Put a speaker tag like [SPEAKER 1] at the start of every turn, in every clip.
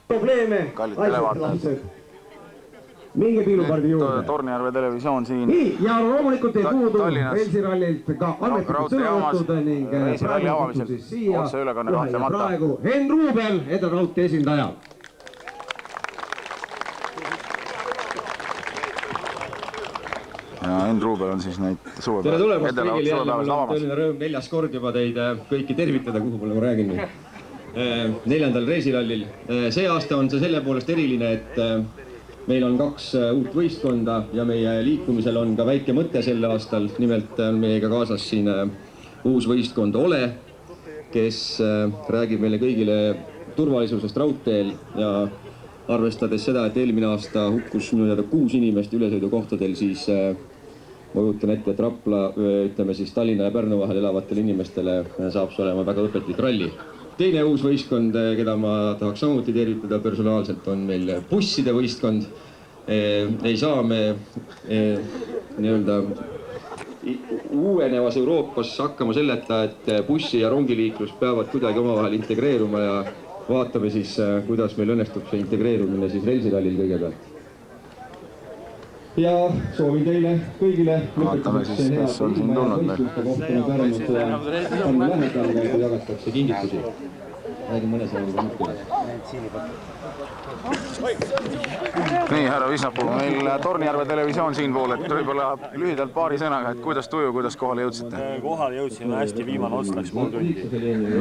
[SPEAKER 1] probleeme.
[SPEAKER 2] Kallid televaatajad.
[SPEAKER 1] Minge piilupardi juurde.
[SPEAKER 2] Tornijärve televisioon siin.
[SPEAKER 1] Nii, ja loomulikult ei puudu reisirallilt ka ametlikud sõnavõtud ning
[SPEAKER 2] reisiralli avamisel otse ülekanne kahtlemata.
[SPEAKER 1] Praegu Henn Ruubel, Edelraudtee esindaja.
[SPEAKER 2] Ja Henn Ruubel on siis neid
[SPEAKER 3] tere tulemast kõigil jälle, mul on tõeline rõõm 4. kord juba teid kõiki tervitada, kuhu pole ma räägin nüüd. 4. reisirallil. See aasta on see selle poolest eriline, et meil on 2 uut võistkonda ja meie liikumisel on ka väike mõte sel aastal. Nimelt on meiega kaasas siin uus võistkond Ole, kes räägib meile kõigile turvalisusest raudteel ja arvestades seda, et eelmine aasta hukkus 6 inimest ülesõidukohtadel, siis ma kujutan ette, et Rapla, ütleme siis Tallinna ja Pärnu vahel elavatele inimestele saab see olema väga õpetlik ralli. Teine uus võistkond, keda ma tahaks samuti tervitada personaalselt, on meil busside võistkond. Ei saa me uuenevas Euroopas hakkama selleta, et bussi- ja rongiliiklus peavad kuidagi omavahel integreeruma ja vaatame siis, kuidas meil õnnestub see integreerumine siis reisirallil kõigepealt. Ja soovin teile kõigile
[SPEAKER 2] vaatame siis, kes on siin tulnud meil.
[SPEAKER 3] Jagatakse kingitusi. Räägi mõne sõnaga mõtteles.
[SPEAKER 2] Nii, härra Visnapuu, meil Tornijärve televisioon siinpool, et võib-olla lühidalt paari sõnaga, et kuidas tuju, kuidas kohale jõudsite?
[SPEAKER 4] Kohale jõudsime hästi, viimane ots läks pool tundi.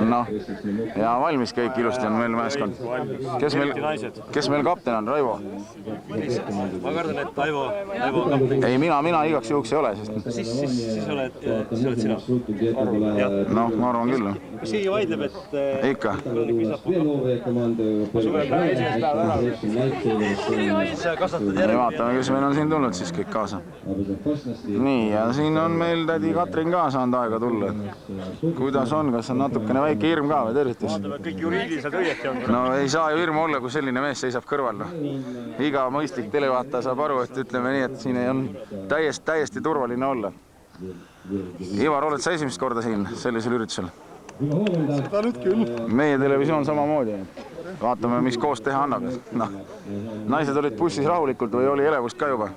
[SPEAKER 2] Noh, ja valmis kõik ilusti on meil meeskond. Kes meil kapten on, Raivo?
[SPEAKER 4] Ma kardan, et Aivo on kapten.
[SPEAKER 2] Ei, mina igaks juhuks ei ole, sest...
[SPEAKER 4] Siis oled sina.
[SPEAKER 2] Noh, ma arvan küll.
[SPEAKER 4] Kas keegi vaidleb, et...
[SPEAKER 2] Ikka. Vaatame, kes meil on siin tulnud siis kõik kaasa. Nii, ja siin on meil tädi Katrin ka saanud aega tulla. Kuidas on, kas on natukene väike hirm ka või tervitus?
[SPEAKER 4] Vaatame, kõik juriidiliselt õieti on.
[SPEAKER 2] No ei saa ju hirm olla, kui selline mees seisab kõrval. Iga mõistlik televaataja saab aru, et ütleme nii, et siin on täiesti turvaline olla. Ivar, oled sa esimest korda siin sellisel üritusel?
[SPEAKER 4] Seda nüüd küll.
[SPEAKER 2] Meie televisioon samamoodi. Vaatame, mis koos teha annab. No, naised olid bussis rahulikult või oli elevust ka juba?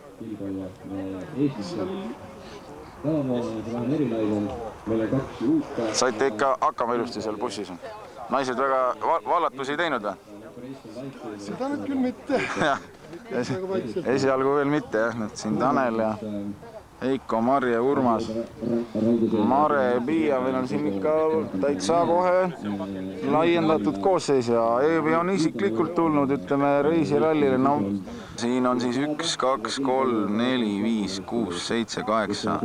[SPEAKER 2] Saite ikka hakkama ilusti seal bussis? Naised väga vallatusi ei teinud või?
[SPEAKER 4] Seda nüüd küll mitte.
[SPEAKER 2] Esialgu veel mitte, jah. Siin Tanel ja Heiko, Marje, Urmas, Mare ja Piia, meil on siin ikka täitsa kohe laiendatud koosseis ja Eevi on isiklikult tulnud, ütleme, reisirallile. No, siin on siis 1, 2, 3, 4, 5, 6, 7, 8,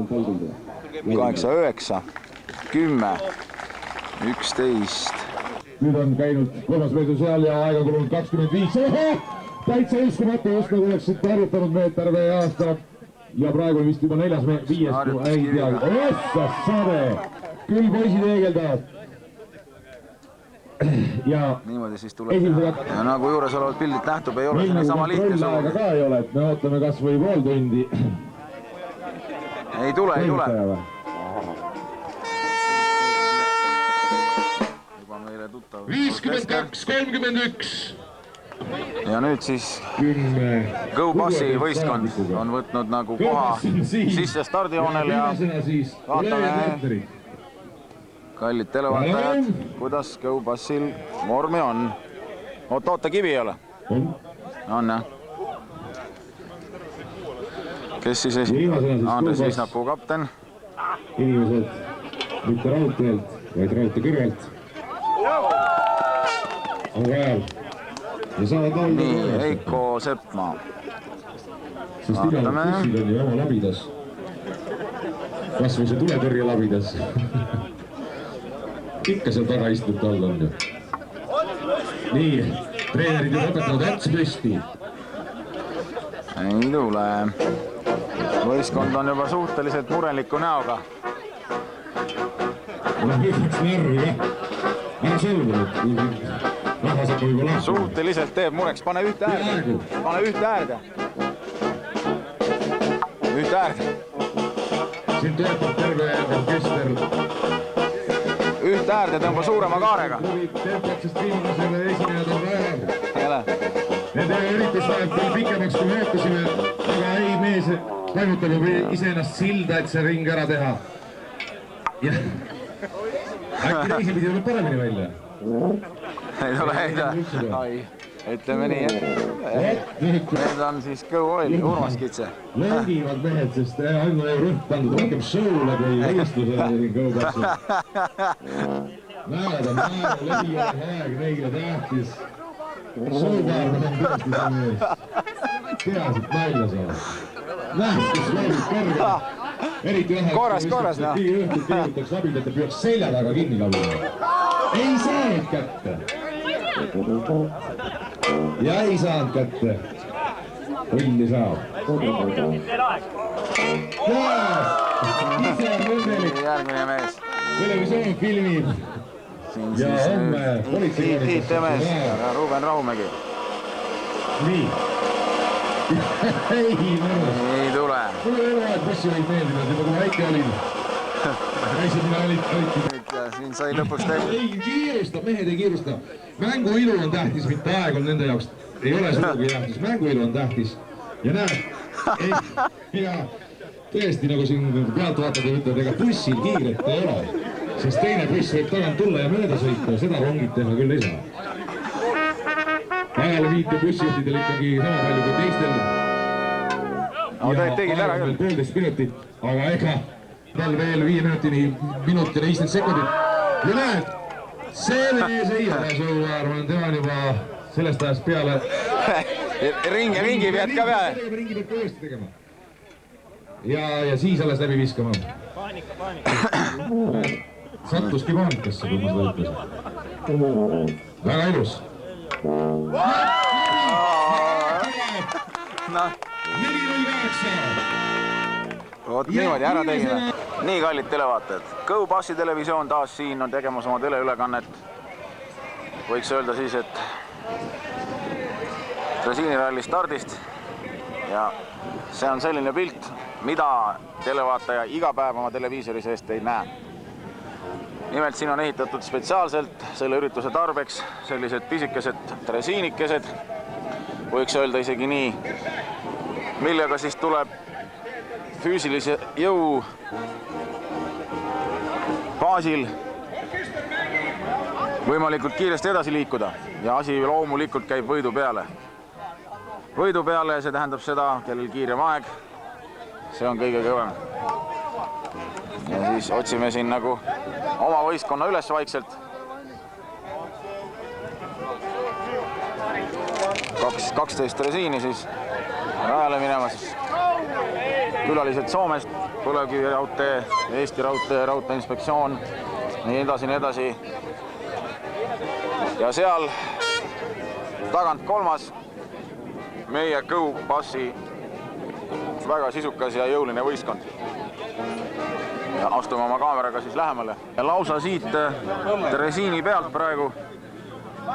[SPEAKER 2] 9, 10, 11.
[SPEAKER 5] Nüüd on käinud kolmas meedu seal ja aega kulunud 25. Täitsa uskumatu, just nagu oleksid harjutanud meid terve aasta. Ja praegu on vist juba 4. 5. ei tea. Ossas sade! Küll poisid eegeldavad. Ja
[SPEAKER 2] niimoodi siis tuleb. Ja nagu juures olevad pildid nähtub, ei ole see sama lihtne suur.
[SPEAKER 5] Aega ka ei ole, et me ootame kas või pool tundi.
[SPEAKER 2] Ei tule. Juba meile tuttav.
[SPEAKER 5] 52-31.
[SPEAKER 2] Ja nüüd siis GoBussi võistkond on võtnud nagu koha sisse stardijoonel ja vaatame, kallid televaatajad, kuidas GoBussil vormi on. Oota, kivi ei ole? On jah. Kes siis Andres Visnapuu kapten?
[SPEAKER 5] Inimesed mitte raudteelt, vaid raudtee kõrvalt. On vajal.
[SPEAKER 2] Nii, Heiko Seppmaa.
[SPEAKER 5] Sest igal bussil on ju oma labidas. Kas või see tuletõrje labidas. Ikka seal taga istub all on ju. Nii, treenerid on õpetanud äts püsti.
[SPEAKER 2] Ei tule. Võistkond on juba suhteliselt mureliku näoga.
[SPEAKER 5] Olen võitleks närvi, jah. Ära solvunud.
[SPEAKER 2] Suhteliselt teeb mureks, pane ühte äärde. Ühte äärde.
[SPEAKER 5] Siin töötab terve orkester.
[SPEAKER 2] Ühte äärde tõmba suurema kaarega.
[SPEAKER 5] Tempeksest viimasele esinejad on rajal. Nende üritus läheb veel pikemaks, kui me ootasime, aga ei, mees toimutab juba iseennast silda, et see ring ära teha. Ja äkki teisipidi tuleb paremini välja.
[SPEAKER 2] Ei tule, ütleme nii, et need on siis Go-Oil, Urmas Kitse.
[SPEAKER 5] Längivad mehed, sest ainult rõhk pandud rohkem show'le kui võistlusele siin Go-Passi. Näed on naeru, levi on aeg neile tähtis. Show'kaarmed on tõesti see mees. Teasid välja saab. Näed, kes loobib kõrge. Eriti läheb,
[SPEAKER 2] korras, noh.
[SPEAKER 5] õhtul keerutaks abid, et ta püüaks selja taga kinni labima. Ei saanud kätte. Ja ei saanud kätte. Õnni saab. Ise on õnnelik.
[SPEAKER 2] Järgmine mees.
[SPEAKER 5] Televisioon filmib. Ja homme politsei
[SPEAKER 2] Tiit Temes ja Ruben Rahumägi.
[SPEAKER 5] Nii. Ei, mõnus.
[SPEAKER 2] Ei tule.
[SPEAKER 5] Mulle eluaeg bussi võid meeldinud, juba kui väike olin. Esimene olid.
[SPEAKER 2] Siin sai lõpuks tehtud.
[SPEAKER 5] Ei kiirusta, mehed ei kiirusta. Mängu ilu on tähtis, mitte aeg on nende jaoks. Ei ole sugugi tähtis, mängu ilu on tähtis. Ja näed, ja tõesti nagu siin pealtvaatajad ütlevad, ega bussil kiiret ei ole. Sest teine buss võib tagant tulla ja mööda sõita, seda rongid teha küll ei saa. Ajale viite bussijuhtidel ikkagi sama palju kui teistel.
[SPEAKER 2] Aga tegid ära küll.
[SPEAKER 5] 12 minutit, aga ega tal veel 5 minutini 15 sekundit. Ja näed, see mees ei ole Sõuvaarman, tema on juba sellest ajast peale.
[SPEAKER 2] Ringi pead ka peale.
[SPEAKER 5] Ringi pead ka uuesti tegema. Ja siis alles läbi viskama. Sattuski paanikasse, kui ma seda ütlesin. Väga ilus. 4.08.
[SPEAKER 2] Oot, niimoodi ära tegime. Nii kallid televaatajad. Go-Passi televisioon taas siin on tegemas oma teleülekannet. Võiks öelda siis, et dresiiniralli stardist. Ja see on selline pilt, mida televaataja iga päev oma televiisori seest ei näe. Nimelt siin on ehitatud spetsiaalselt selle ürituse tarbeks sellised pisikesed dresiinikesed, võiks öelda isegi nii, millega siis tuleb füüsilise jõu baasil võimalikult kiiresti edasi liikuda ja asi loomulikult käib võidu peale. Võidu peale see tähendab seda, kellel kiirem aeg, see on kõige kõvem. Ja siis otsime siin nagu oma võistkonna üles vaikselt. 12 dresiini siis rajale minemas. Külalised Soomest, Põlevkiviraudtee, Eesti Raudtee, Raudteeinspektsioon, nii edasi. Ja seal tagant kolmas meie Go-Passi väga sisukas ja jõuline võistkond. Ja astume oma kaameraga siis lähemale. Ja lausa siit dresiini pealt praegu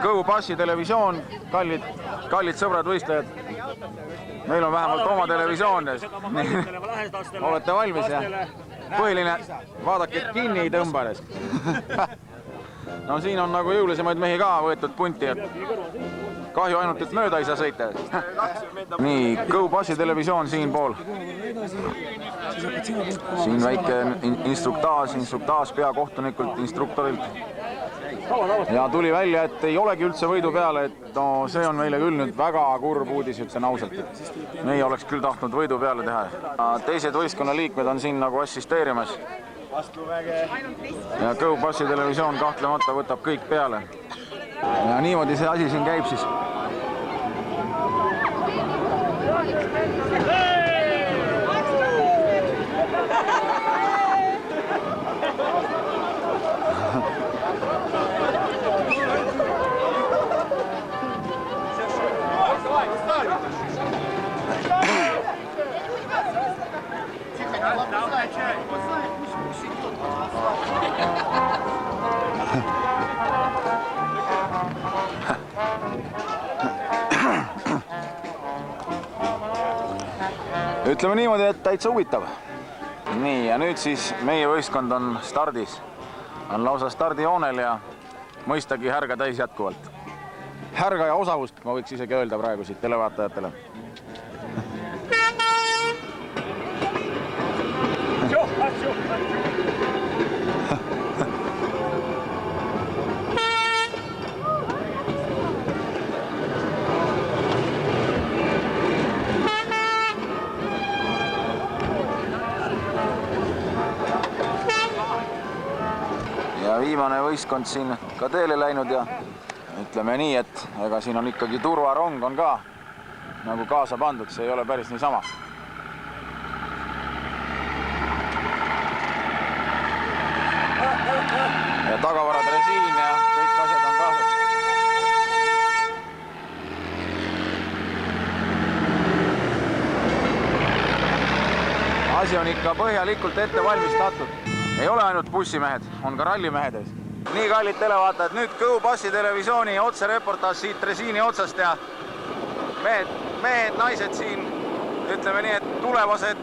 [SPEAKER 2] Go-Passi televisioon, kallid sõbrad võistlejad. Meil on vähemalt oma televisioon. Olete valmis, jah? Põhiline, vaadake, et kinni ei tõmbades. No siin on nagu jõulisemaid mehi ka võetud punti, et kahju ainult, et mööda ei saa sõita. Nii, Go-Passi televisioon siin pool. Siin väike instruktaaž peakohtunikult, instruktorilt. Ja tuli välja, et ei olegi üldse võidu peale, et no see on meile küll nüüd väga kurb uudis, ütlen ausalt. Meie oleks küll tahtnud võidu peale teha. Teised võistkonna liikmed on siin nagu assisteerimas. Ja Go-Passi televisioon kahtlemata võtab kõik peale. Ja niimoodi see asi siin käib siis. Ütleme niimoodi, et täitsa huvitav. Nii, ja nüüd siis meie võistkond on stardis. On lausa stardijoonel ja mõistagi härga täis jätkuvalt. härga ja osavust, ma võiks isegi öelda praegu siit televaatajatele. Ja viimane võistkond siin ka teele läinud ja ütleme nii, et ega siin on ikkagi turvarong on ka nagu kaasa pandud, see ei ole päris niisama. Ja tagavarad resiin ja kõik asjad on kaasas. Asi on ikka põhjalikult ette valmistatud. Ei ole ainult bussimehed, on ka rallimehed ees. Nii kallid televaatajad, nüüd Kõupassi televisiooni otsereportaaž siit resiini otsast ja mehed, naised siin, ütleme nii, et tulevased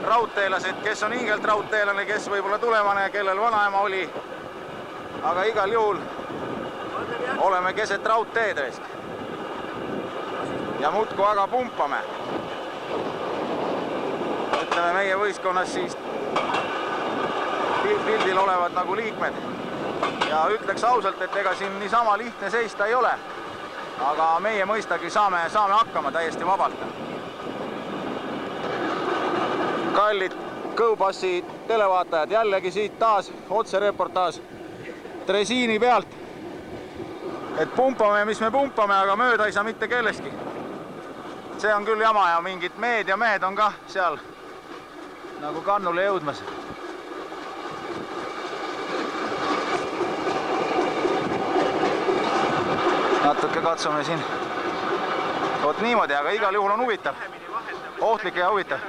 [SPEAKER 2] raudteelased, kes on hingelt raudteelane, kes võib-olla tulevane, kellel vanaema oli. Aga igal juhul oleme keset raudteed ees. Ja muudku aga pumpame. Ütleme meie võistkonnas siis pildil olevad nagu liikmed ja ütleks ausalt, et ega siin niisama lihtne seista ei ole, aga meie mõistagi saame hakkama täiesti vabalt. Kallid Kõupassi televaatajad, jällegi siit taas otsereportaaž dresiini pealt, et pumpame, mis me pumpame, aga mööda ei saa mitte kellestki. See on küll jama ja mingid mehed on ka seal nagu kannule jõudmas. Natuke katsume siin. Oot niimoodi, aga igal juhul on huvitav. Ohtlik ja huvitav.